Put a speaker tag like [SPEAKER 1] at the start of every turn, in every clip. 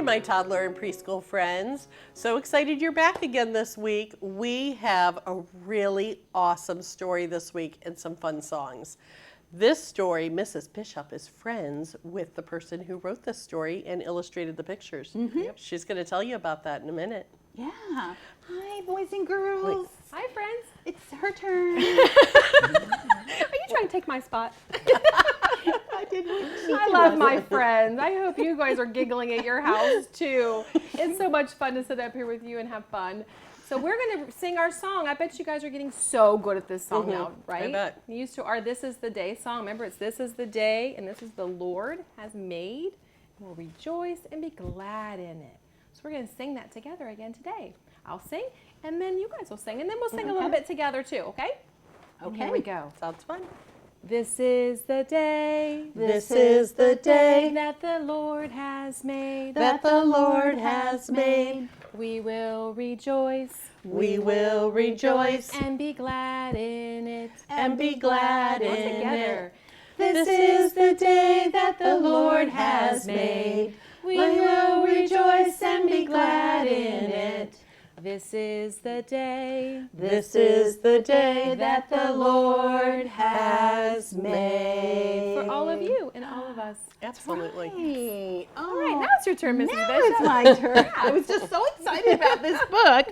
[SPEAKER 1] my toddler and preschool friends. So excited you're back again this week. We have a really awesome story this week and some fun songs. This story, Mrs. Bishop is friends with the person who wrote this story and illustrated the pictures.
[SPEAKER 2] Mm-hmm.
[SPEAKER 1] She's going to tell you about that in a minute.
[SPEAKER 2] Yeah. Hi, boys and girls.
[SPEAKER 3] Hi, friends.
[SPEAKER 2] It's her turn.
[SPEAKER 3] Are you trying to take my spot? I love my friends. I hope you guys are giggling at your house too. It's so much fun to sit up here with you and have fun. So we're going to sing our song. I bet you guys are getting so good at this song now, right?
[SPEAKER 1] I bet.
[SPEAKER 3] You used to our This Is the Day song. Remember, it's This Is the Day, and this is the Lord has made. We'll rejoice and be glad in it. So we're going to sing that together again today. I'll sing, and then you guys will sing, and then we'll sing a little bit together too, okay?
[SPEAKER 2] Okay.
[SPEAKER 3] Here we go.
[SPEAKER 1] Sounds fun.
[SPEAKER 3] This is the day.
[SPEAKER 1] This is the day
[SPEAKER 3] that the Lord has made.
[SPEAKER 1] that the Lord has made.
[SPEAKER 3] We will rejoice.
[SPEAKER 1] We will rejoice
[SPEAKER 3] And be glad in it.
[SPEAKER 1] and be glad
[SPEAKER 3] All
[SPEAKER 1] in
[SPEAKER 3] together.
[SPEAKER 1] it. This is the day that the Lord has made. We will rejoice and be glad in it.
[SPEAKER 3] This is the day.
[SPEAKER 1] This is the day that the Lord has made.
[SPEAKER 3] For all of you and all of us.
[SPEAKER 1] Absolutely.
[SPEAKER 2] Hey.
[SPEAKER 3] All right, now it's your turn, Mrs.
[SPEAKER 2] Now
[SPEAKER 3] Bishop.
[SPEAKER 2] it's my turn. I was just so excited about this book.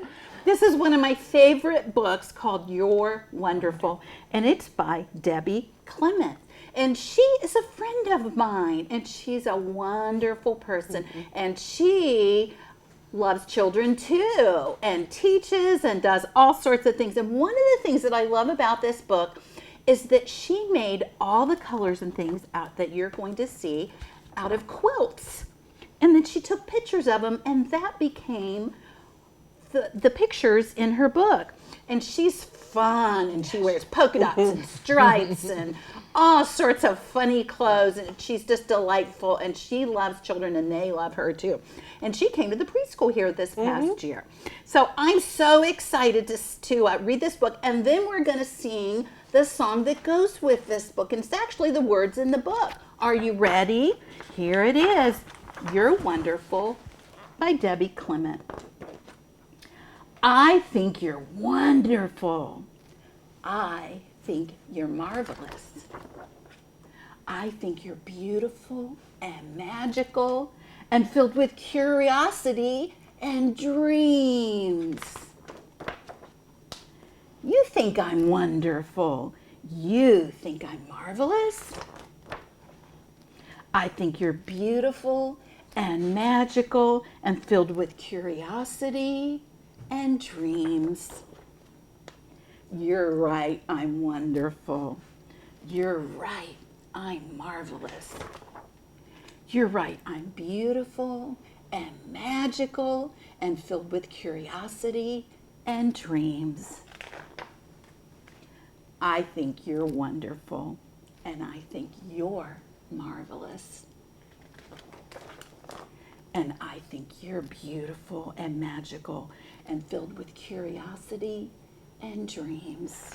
[SPEAKER 2] This is one of my favorite books called You're Wonderful, and it's by Debbie Clement. And she is a friend of mine, and she's a wonderful person, and she loves children too, and teaches and does all sorts of things. And one of the things that I love about this book is that she made all the colors and things out that you're going to see out of quilts. And then she took pictures of them, and that became the pictures in her book. And she's fun, and she wears polka dots and stripes and all sorts of funny clothes, and she's just delightful, and she loves children, and they love her too. And she came to the preschool here this past year. So I'm so excited to read this book, and then we're going to sing the song that goes with this book, and it's actually the words in the book. Are you ready? Here it is. You're Wonderful by Debbie Clement. I think you're wonderful. I think you're marvelous. I think you're beautiful and magical and filled with curiosity and dreams. You think I'm wonderful. You think I'm marvelous. I think you're beautiful and magical and filled with curiosity and dreams. You're right, I'm wonderful. You're right, I'm marvelous. You're right, I'm beautiful and magical and filled with curiosity and dreams. I think you're wonderful, and I think you're marvelous. And I think you're beautiful and magical and filled with curiosity and dreams.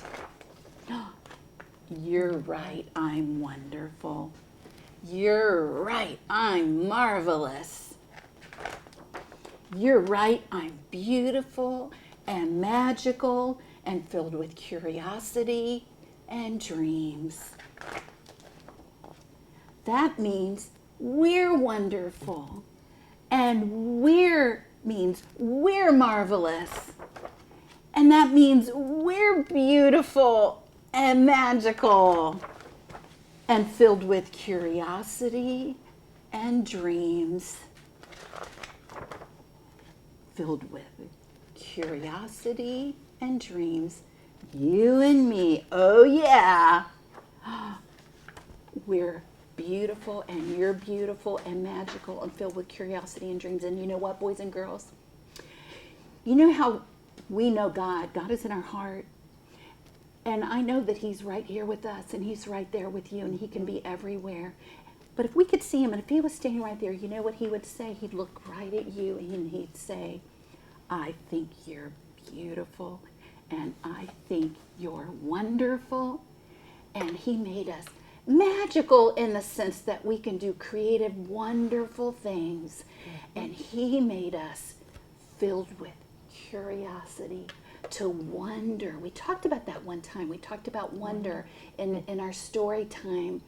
[SPEAKER 2] You're right, I'm wonderful. You're right, I'm marvelous. You're right, I'm beautiful and magical and filled with curiosity and dreams. That means we're wonderful, and we're means we're marvelous, and that means we're beautiful and magical and filled with curiosity and dreams. Filled with curiosity and dreams. You and me, oh yeah. We're beautiful, and you're beautiful and magical and filled with curiosity and dreams. And you know what, boys and girls? You know how we know God? God is in our heart. And I know that he's right here with us, and he's right there with you, and he can be everywhere. But if we could see him, and if he was standing right there, you know what he would say? He'd look right at you, and he'd say, I think you're beautiful, and I think you're wonderful. And he made us magical in the sense that we can do creative, wonderful things. And he made us filled with curiosity, to wonder. We talked about that one time. We talked about wonder in our story time.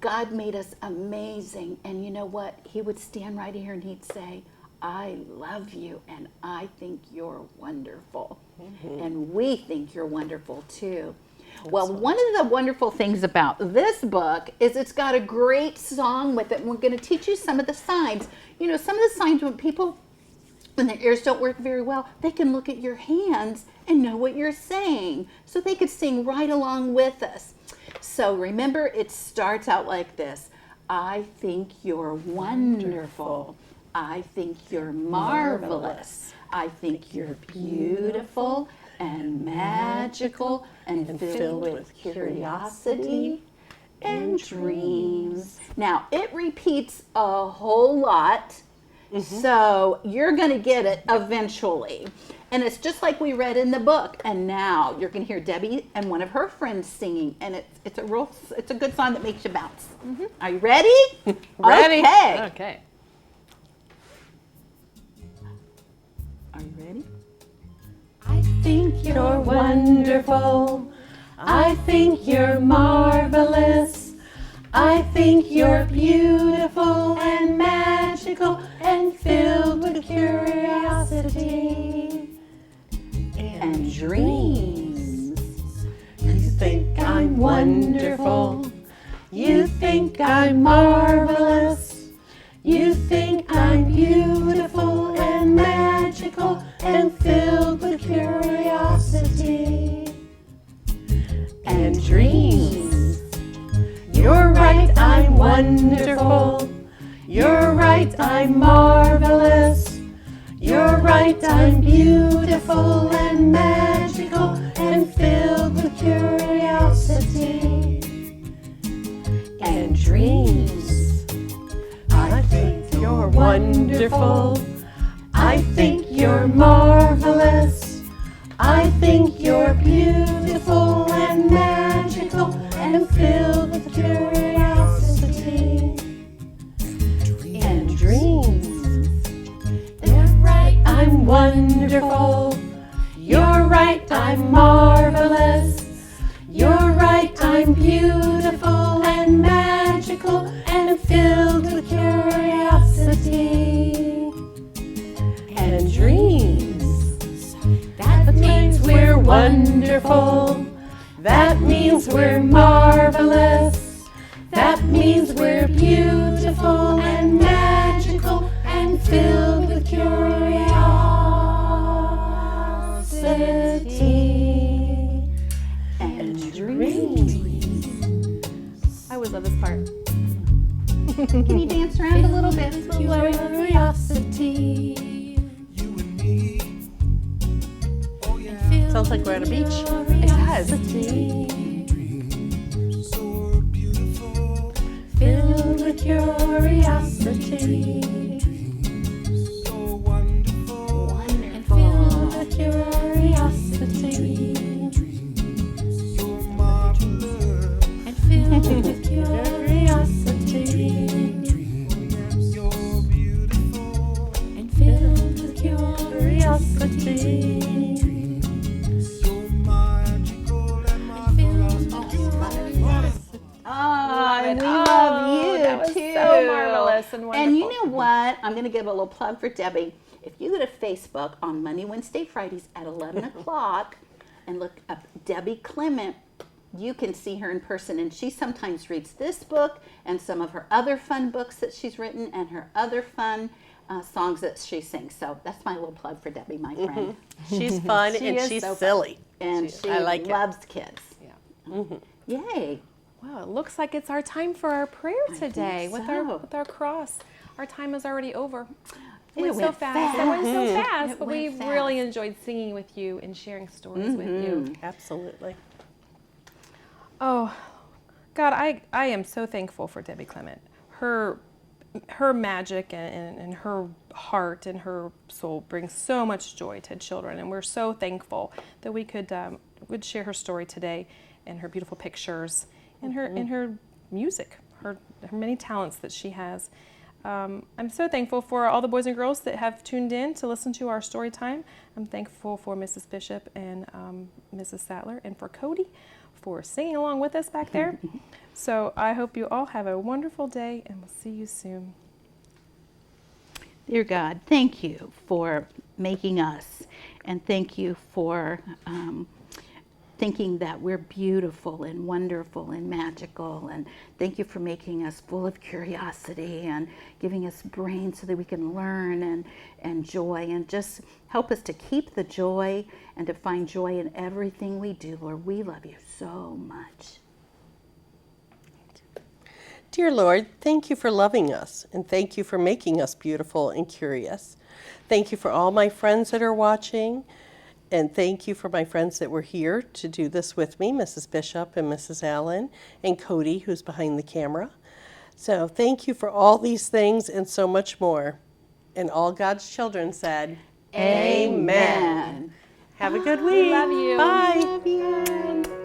[SPEAKER 2] God made us amazing. And you know what? He would stand right here and he'd say, I love you and I think you're wonderful. And we think you're wonderful too. Well, one of the wonderful things about this book is it's got a great song with it. And we're going to teach you some of the signs. You know, some of the signs when their ears don't work very well, they can look at your hands and know what you're saying. So they could sing right along with us. So remember, it starts out like this. I think you're wonderful. I think you're marvelous. I think you're beautiful and magical and filled with curiosity and dreams. Now, it repeats a whole lot, so you're going to get it eventually. And it's just like we read in the book. And now you're going to hear Debbie and one of her friends singing, and it's a good song that makes you bounce. Are you ready?
[SPEAKER 1] Ready.
[SPEAKER 2] Okay.
[SPEAKER 3] Okay.
[SPEAKER 2] Are you ready?
[SPEAKER 1] I think you're wonderful. I think you're marvelous. I think you're beautiful and magical and filled with curiosity
[SPEAKER 2] And dreams.
[SPEAKER 1] You think I'm wonderful. You think I'm marvelous. You think I'm beautiful and magical and filled with curiosity and dreams. You're right, I'm wonderful. You're right, I'm marvelous. You're right, I'm beautiful and magical and filled with curiosity and dreams. I think you're wonderful. I think you're marvelous. I think you're beautiful and magical and filled with curiosity and dreams. You're right, I'm wonderful. You're right, I'm marvelous. You're right, I'm beautiful and magical and filled with curiosity and dreams. That means we're wonderful. That means we're marvelous. That means we're beautiful and magical and filled with curiosity and dreams.
[SPEAKER 3] I always love this part.
[SPEAKER 2] Can you dance around a little bit?
[SPEAKER 1] Curiosity. Sounds like we're at a beach.
[SPEAKER 3] It does.
[SPEAKER 1] Filled with curiosity. And filled with curiosity. And filled with curiosity. And filled with curiosity.
[SPEAKER 2] We love you
[SPEAKER 3] that was
[SPEAKER 2] too.
[SPEAKER 3] so marvelous and wonderful.
[SPEAKER 2] And you know what? I'm going to give a little plug for Debbie. If you go to Facebook on Monday, Wednesday, Fridays at 11 o'clock and look up Debbie Clement, you can see her in person. And she sometimes reads this book and some of her other fun books that she's written and her other fun songs that she sings. So that's my little plug for Debbie, my friend.
[SPEAKER 1] She's fun
[SPEAKER 3] She
[SPEAKER 1] and
[SPEAKER 3] is
[SPEAKER 1] she's
[SPEAKER 3] so fun.
[SPEAKER 1] silly.
[SPEAKER 2] And she
[SPEAKER 1] I like it.
[SPEAKER 2] loves kids.
[SPEAKER 3] Yeah.
[SPEAKER 2] Yay.
[SPEAKER 3] Wow, it looks like it's our time for our prayer today with
[SPEAKER 2] so.
[SPEAKER 3] our cross. Our time is already over.
[SPEAKER 2] It
[SPEAKER 3] went so
[SPEAKER 2] went
[SPEAKER 3] fast. It went so
[SPEAKER 2] fast.
[SPEAKER 3] fast,
[SPEAKER 2] It
[SPEAKER 3] but we
[SPEAKER 2] went
[SPEAKER 3] really
[SPEAKER 2] fast.
[SPEAKER 3] enjoyed singing with you and sharing stories with you.
[SPEAKER 1] Absolutely.
[SPEAKER 3] Oh, God, I am so thankful for Debbie Clement. Her magic and her heart and her soul brings so much joy to children, and we're so thankful that we could would share her story today and her beautiful pictures and her music, her many talents that she has. I'm so thankful for all the boys and girls that have tuned in to listen to our story time. I'm thankful for Mrs. Bishop and Mrs. Sattler, and for Cody for singing along with us back there. So I hope you all have a wonderful day, and we'll see you soon.
[SPEAKER 2] Dear God, thank you for making us, and thank you for thinking that we're beautiful and wonderful and magical, and thank you for making us full of curiosity and giving us brains so that we can learn and joy, and just help us to keep the joy and to find joy in everything we do. Lord, we love you so much.
[SPEAKER 1] Dear Lord, thank you for loving us, and thank you for making us beautiful and curious. Thank you for all my friends that are watching, and thank you for my friends that were here to do this with me, Mrs. Bishop and Mrs. Allen, and Cody, who's behind the camera. So thank you for all these things and so much more. And all God's children said,
[SPEAKER 2] Amen.
[SPEAKER 1] Have a good week.
[SPEAKER 3] Love you.
[SPEAKER 1] Bye.
[SPEAKER 2] Love you.